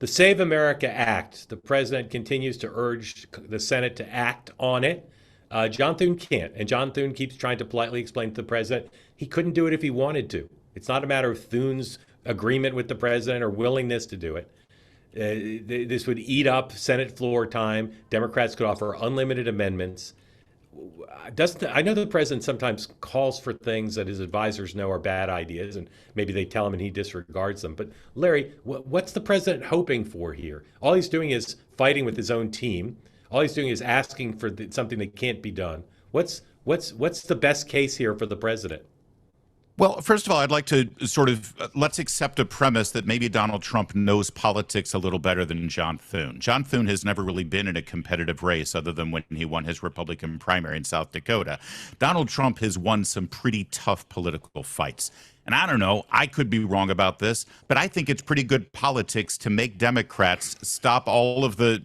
The Save America Act, the president continues to urge the Senate to act on it. John Thune can't. And John Thune keeps trying to politely explain to the president he couldn't do it if he wanted to. It's not a matter of Thune's agreement with the president or willingness to do it. This would eat up Senate floor time. Democrats could offer unlimited amendments. Doesn't I know the president sometimes calls for things that his advisors know are bad ideas, and maybe they tell him and he disregards them. But Larry, what's the president hoping for here? All he's doing is fighting with his own team. All he's doing is asking for something that can't be done. What's the best case here for the president? Well, first of all, I'd like to sort of let's accept a premise that maybe Donald Trump knows politics a little better than John Thune. John Thune has never really been in a competitive race other than when he won his Republican primary in South Dakota. Donald Trump has won some pretty tough political fights. And I don't know, I could be wrong about this, but I think it's pretty good politics to make Democrats stop all of the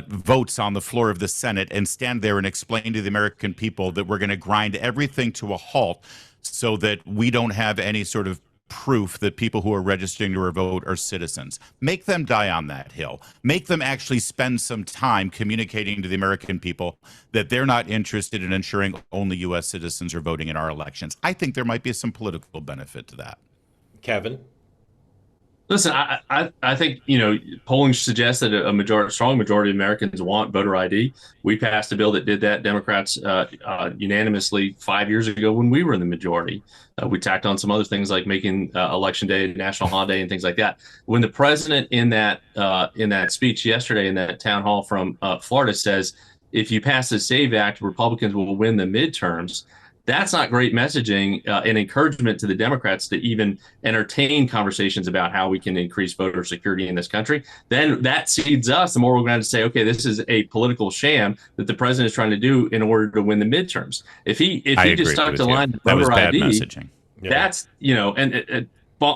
votes on the floor of the Senate and stand there and explain to the American people that we're going to grind everything to a halt so that we don't have any sort of proof that people who are registering to vote are citizens. Make them die on that hill. Make them actually spend some time communicating to the American people that they're not interested in ensuring only U.S. citizens are voting in our elections. I think there might be some political benefit to that. Kevin? Listen, I think, polling suggests that strong majority of Americans want voter ID. We passed a bill that did that. Democrats unanimously 5 years ago when we were in the majority. We tacked on some other things like making Election Day a national holiday and things like that. When the president in that speech yesterday in that town hall from Florida says, if you pass the SAVE Act, Republicans will win the midterms. That's not great messaging and encouragement to the Democrats to even entertain conversations about how we can increase voter security in this country. Then that seeds us. The more we're going to say, okay, this is a political sham that the president is trying to do in order to win the midterms. If he just stuck to line that was voter bad ID, messaging. that's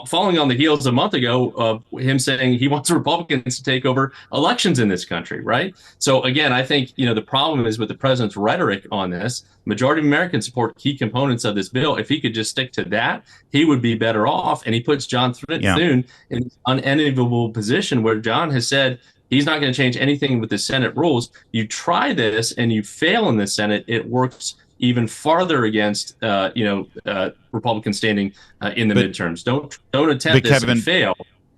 following on the heels a month ago of him saying he wants Republicans to take over elections in this country, right? So again, I think, the problem is with the president's rhetoric on this. Majority of Americans support key components of this bill. If he could just stick to that, he would be better off. And he puts John Thune in an unenviable position where John has said he's not going to change anything with the Senate rules. You try this and you fail in the Senate, it works even farther against Republicans standing in the midterms. Don't attempt this Kevin, and fail.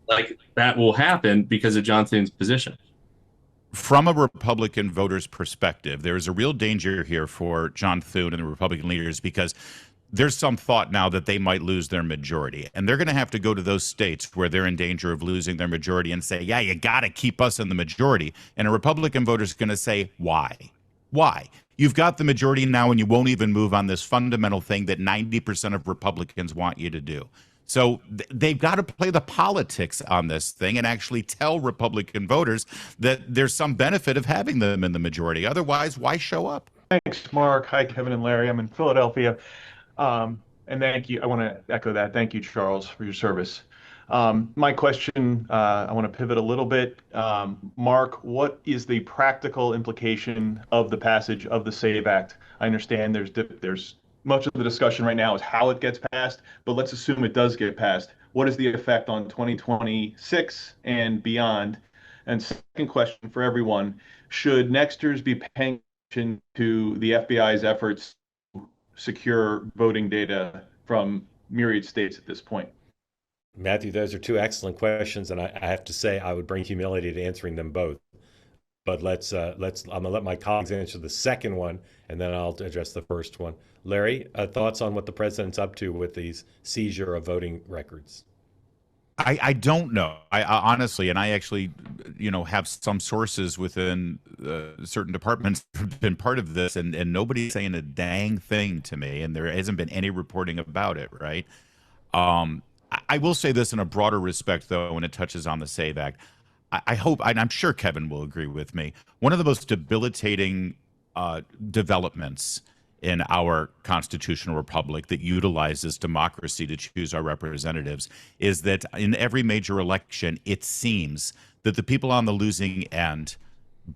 Like that will happen because of John Thune's position. From a Republican voter's perspective, there is a real danger here for John Thune and the Republican leaders because there's some thought now that they might lose their majority. And they're going to have to go to those states where they're in danger of losing their majority and say, yeah, you got to keep us in the majority. And a Republican voter is going to say, why? Why? You've got the majority now and you won't even move on this fundamental thing that 90% of Republicans want you to do. So they've got to play the politics on this thing and actually tell Republican voters that there's some benefit of having them in the majority. Otherwise, why show up? Thanks, Mark. Hi, Kevin and Larry. I'm in Philadelphia. And thank you. I want to echo that. Thank you, Charles, for your service. My question, I want to pivot a little bit. Mark, what is the practical implication of the passage of the SAVE Act? I understand there's much of the discussion right now is how it gets passed, but let's assume it does get passed. What is the effect on 2026 and beyond? And second question for everyone, should Nexters be paying attention to the FBI's efforts to secure voting data from myriad states at this point? Matthew, those are two excellent questions, and I have to say I would bring humility to answering them both. But I'm gonna let my colleagues answer the second one, and then I'll address the first one. Larry, thoughts on what the president's up to with these seizure of voting records? I don't know. I honestly, and I actually, have some sources within certain departments who've been part of this, and nobody's saying a dang thing to me, and there hasn't been any reporting about it, right? I will say this in a broader respect, though, when it touches on the SAVE Act. I hope, and I'm sure Kevin will agree with me, one of the most debilitating developments in our constitutional republic that utilizes democracy to choose our representatives is that in every major election, it seems that the people on the losing end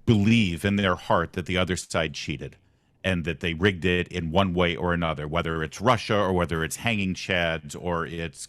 believe in their heart that the other side cheated and that they rigged it in one way or another, whether it's Russia or whether it's hanging chads or it's,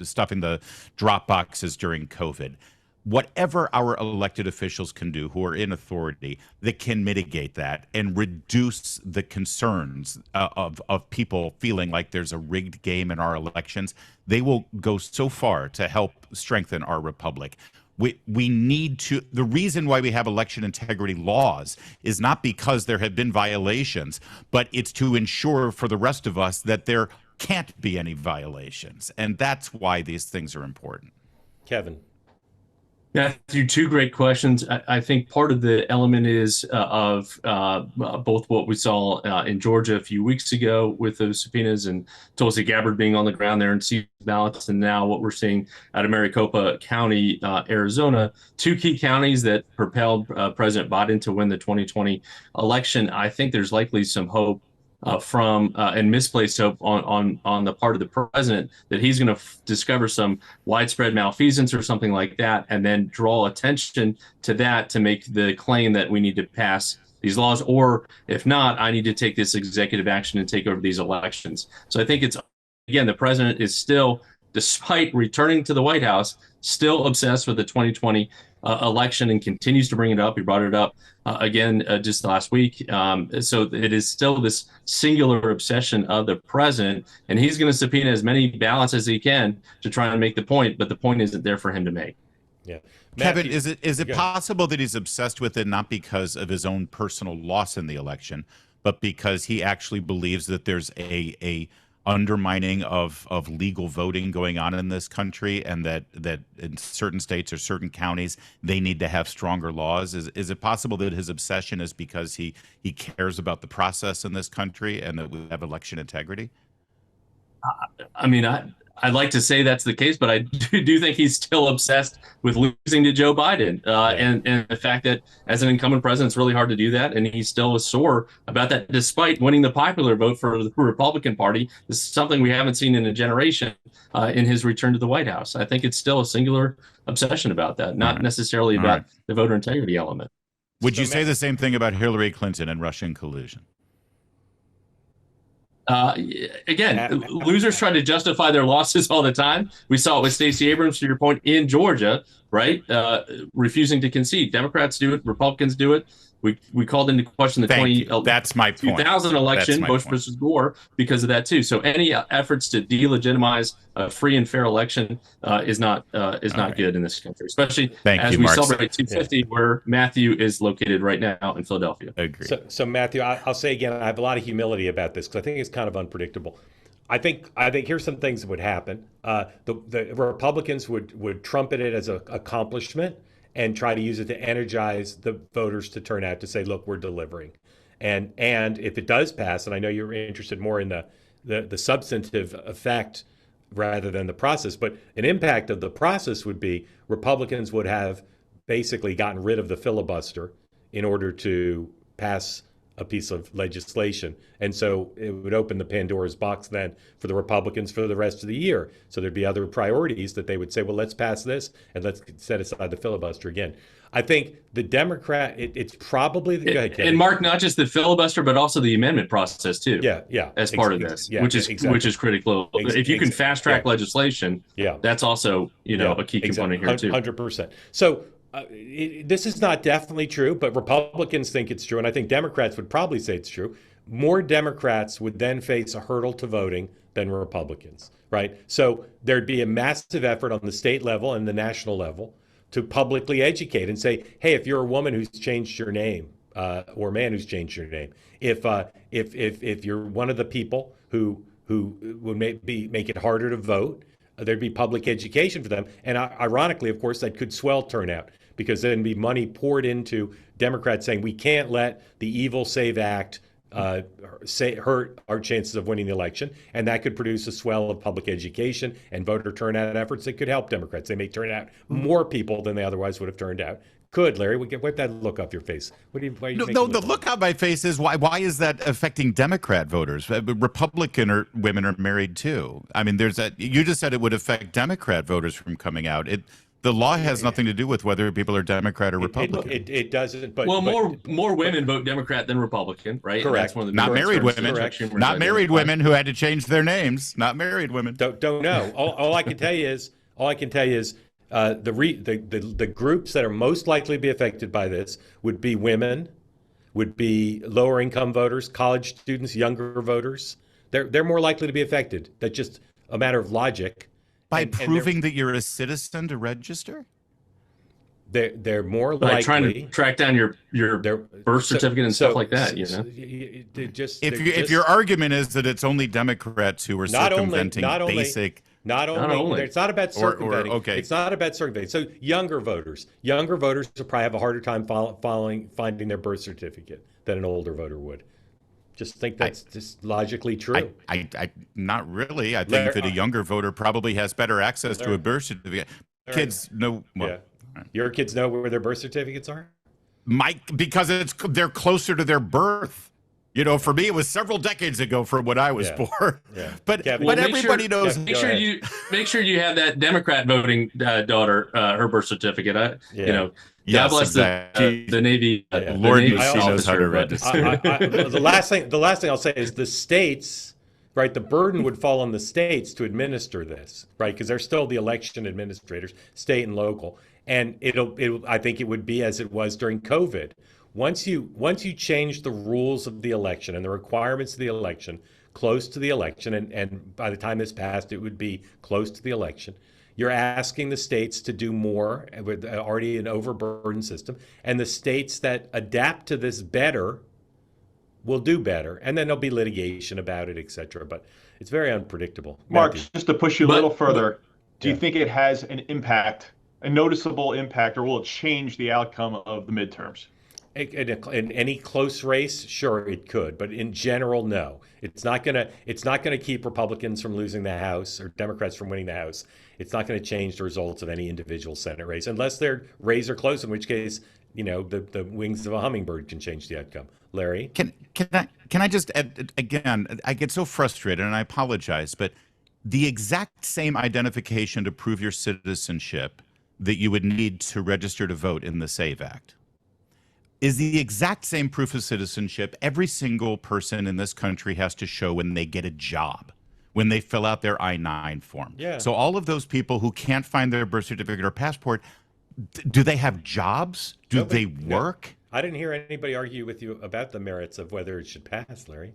stuffing the drop boxes during COVID. whatever our elected officials can do who are in authority that can mitigate that and reduce the concerns of people feeling like there's a rigged game in our elections, they will go so far to help strengthen our republic. We need to, the reason why we have election integrity laws is not because there have been violations, but it's to ensure for the rest of us that there can't be any violations. And that's why these things are important. Kevin. Matthew, two great questions. I think part of the element is of both what we saw in Georgia a few weeks ago with those subpoenas and Tulsi Gabbard being on the ground there and see ballots, and now what we're seeing out of Maricopa County, Arizona, two key counties that propelled President Biden to win the 2020 election. I think there's likely some hope from and misplaced hope on the part of the president that he's going to discover some widespread malfeasance or something like that, and then draw attention to that to make the claim that we need to pass these laws, or if not, I need to take this executive action and take over these elections. So I think it's, again, the president is still, despite returning to the White House, still obsessed with the 2020 election and continues to bring it up. He brought it up again just last week. So it is still this singular obsession of the president, and he's going to subpoena as many ballots as he can to try and make the point, but the point isn't there for him to make. Yeah. Kevin, is it possible that he's obsessed with it not because of his own personal loss in the election, but because he actually believes that there's a undermining of legal voting going on in this country, and that in certain states or certain counties they need to have stronger laws? Is it possible that his obsession is because he cares about the process in this country and that we have election integrity? I mean, I'd like to say that's the case, but I do think he's still obsessed with losing to Joe Biden, and the fact that as an incumbent president, it's really hard to do that, and he still is sore about that, despite winning the popular vote for the Republican Party. This is something we haven't seen in a generation in his return to the White House. I think it's still a singular obsession about that, not necessarily about the voter integrity element. Would you say the same thing about Hillary Clinton and Russian collusion? Again, losers try to justify their losses all the time. We saw it with Stacey Abrams, to your point, in Georgia, right? Refusing to concede. Democrats do it. Republicans do it. We called into question the 2000 election, Bush versus Gore, because of that too. So any efforts to delegitimize a free and fair election is not good in this country, especially as we celebrate 250, where Matthew is located right now in Philadelphia. Agree. So Matthew, I'll say again, I have a lot of humility about this because I think it's kind of unpredictable. I think here's some things that would happen. The Republicans would trumpet it as an accomplishment and try to use it to energize the voters to turn out to say, look, we're delivering. And if it does pass, and I know you're interested more in the substantive effect rather than the process, but an impact of the process would be Republicans would have basically gotten rid of the filibuster in order to pass a piece of legislation. And so it would open the Pandora's box then for the Republicans for the rest of the year. So there'd be other priorities that they would say, well, let's pass this and let's set aside the filibuster again. I think the Democrat, it's probably go ahead, Kevin. And Mark, not just the filibuster, but also the amendment process too. Yeah. As part of this, which is critical. If you can fast track legislation, that's also a key component here too. 100%. So this is not definitely true, but Republicans think it's true, and I think Democrats would probably say it's true. More Democrats would then face a hurdle to voting than Republicans, right? So there'd be a massive effort on the state level and the national level to publicly educate and say, hey, if you're a woman who's changed your name, or a man who's changed your name, if you're one of the people who would make it harder to vote, there'd be public education for them. And ironically, of course, that could swell turnout, because then be money poured into Democrats saying we can't let the evil SAVE Act hurt our chances of winning the election. And that could produce a swell of public education and voter turnout efforts that could help Democrats. They may turn out more people than they otherwise would have turned out. Good, Larry. Wipe that look off your face. Why are you No, the look on my face is why is that affecting Democrat voters? Republican women are married too. I mean, you just said it would affect Democrat voters from coming out. The law has nothing to do with whether people are Democrat or Republican. It doesn't. But more women vote Democrat than Republican, right? Correct. That's one of the not married women. Not married women who had to change their names. Not married women. Don't know. All I can tell you is The groups that are most likely to be affected by this would be women, would be lower income voters, college students, younger voters. They're more likely to be affected. That's just a matter of logic. By And proving that you're a citizen to register? they're more Like likely trying to track down your birth certificate and stuff like that, you know. If your argument is that it's only Democrats who are circumventing basic, not only it's not about circumventing. Okay. It's not about circumventing. So younger voters will probably have a harder time finding their birth certificate than an older voter would. Just think that's just logically true. I not really. I think that a younger voter probably has better access to a birth certificate. Kids know. Well, yeah. Your kids know where their birth certificates are? Because they're closer to their birth. You know, for me, it was several decades ago from when I was born. Yeah. But everybody knows. Make sure you have that Democrat voting daughter her birth certificate. You know, God bless the Navy. Lord knows how to register. The last thing I'll say is the states. Right, the burden would fall on the states to administer this, right? Because they're still the election administrators, state and local, and I think it would be as it was during COVID. Once you change the rules of the election and the requirements of the election close to the election, and by the time this passed, it would be close to the election. You're asking the states to do more with already an overburdened system, and the states that adapt to this better will do better, and then there'll be litigation about it, etc. But it's very unpredictable. Mark, just to push you a little further, do you think it has an impact, a noticeable impact, or will it change the outcome of the midterms? In any close race, sure, it could, but in general, no. It's not gonna keep Republicans from losing the House or Democrats from winning the House. It's not going to change the results of any individual Senate race unless they're razor close, in which case, you know, the wings of a hummingbird can change the outcome. Larry? Can I just add, again, I get so frustrated, and I apologize, but the exact same identification to prove your citizenship that you would need to register to vote in the SAVE Act is the exact same proof of citizenship every single person in this country has to show when they get a job, when they fill out their I-9 form. Yeah. So all of those people who can't find their birth certificate or passport, do they have jobs? Do they work? No. I didn't hear anybody argue with you about the merits of whether it should pass, Larry.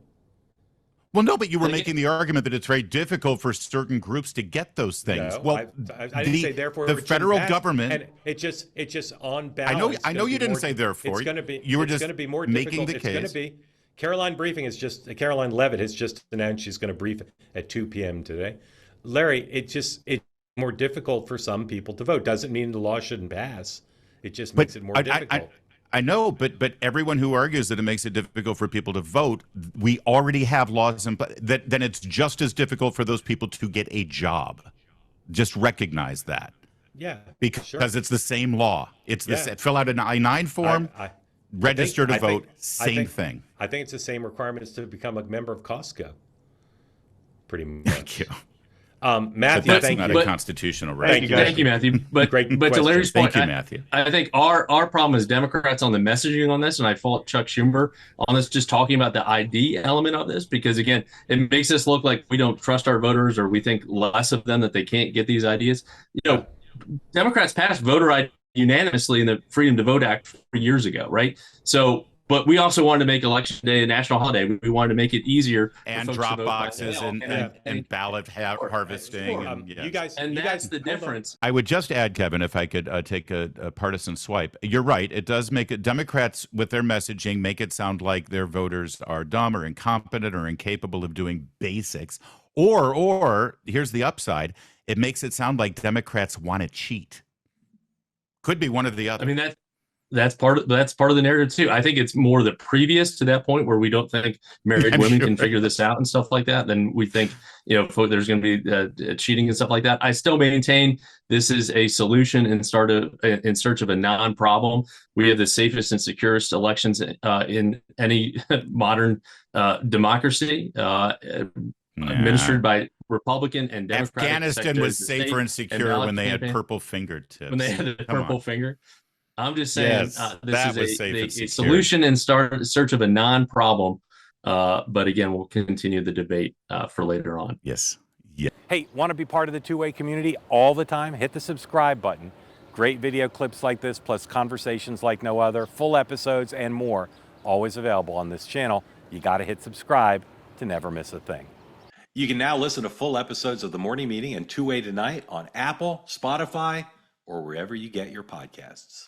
Well, no, but you were making the argument that it's very difficult for certain groups to get those things. No, well, I didn't say therefore. The federal government, and it just on balance. I know you didn't say therefore. It's going to be. You were just going to be more making difficult. the case. It's going to be. Caroline Levitt has just announced she's going to brief at 2 p.m. today. Larry, it's more difficult for some people to vote. Doesn't mean the law shouldn't pass. It just makes it more difficult. I know, but everyone who argues that it makes it difficult for people to vote, we already have laws in place. Then it's just as difficult for those people to get a job. Just recognize that. Yeah, because it's the same law. It's the fill out an I-9 form, register to vote, same thing. I think it's the same requirements to become a member of Costco. Pretty much. Thank you. Matthew, that's not a constitutional right. Thank you, Matthew. But to Larry's point, thank you, Matthew. I think our problem is Democrats on the messaging on this, and I fault Chuck Schumer on this, just talking about the ID element of this, because again, it makes us look like we don't trust our voters or we think less of them, that they can't get these ideas. You know, Democrats passed voter ID unanimously in the Freedom to Vote Act 4 years ago, right? So. But we also wanted to make Election Day a national holiday. We wanted to make it easier. And drop boxes and ballot harvesting. That's the difference. I would just add, Kevin, if I could take a partisan swipe. You're right. It does make it, Democrats with their messaging make it sound like their voters are dumb or incompetent or incapable of doing basics. Or here's the upside. It makes it sound like Democrats want to cheat. Could be one or the other. I mean, that's part of the narrative too. I think it's more the previous to that point where we don't think married women can figure this out and stuff like that. Then we think, you know, there's going to be cheating and stuff like that. I still maintain this is a solution in search of a non-problem. We have the safest and securest elections in any modern democracy, administered by Republican and Democratic. Afghanistan was safer and secure when they had purple fingertips. When they had the purple finger. I'm just saying this is a solution in search of a non-problem. But again, we'll continue the debate for later on. Yes. Yeah. Hey, want to be part of the two-way community all the time? Hit the subscribe button. Great video clips like this, plus conversations like no other, full episodes, and more, always available on this channel. You got to hit subscribe to never miss a thing. You can now listen to full episodes of The Morning Meeting and Two Way Tonight on Apple, Spotify, or wherever you get your podcasts.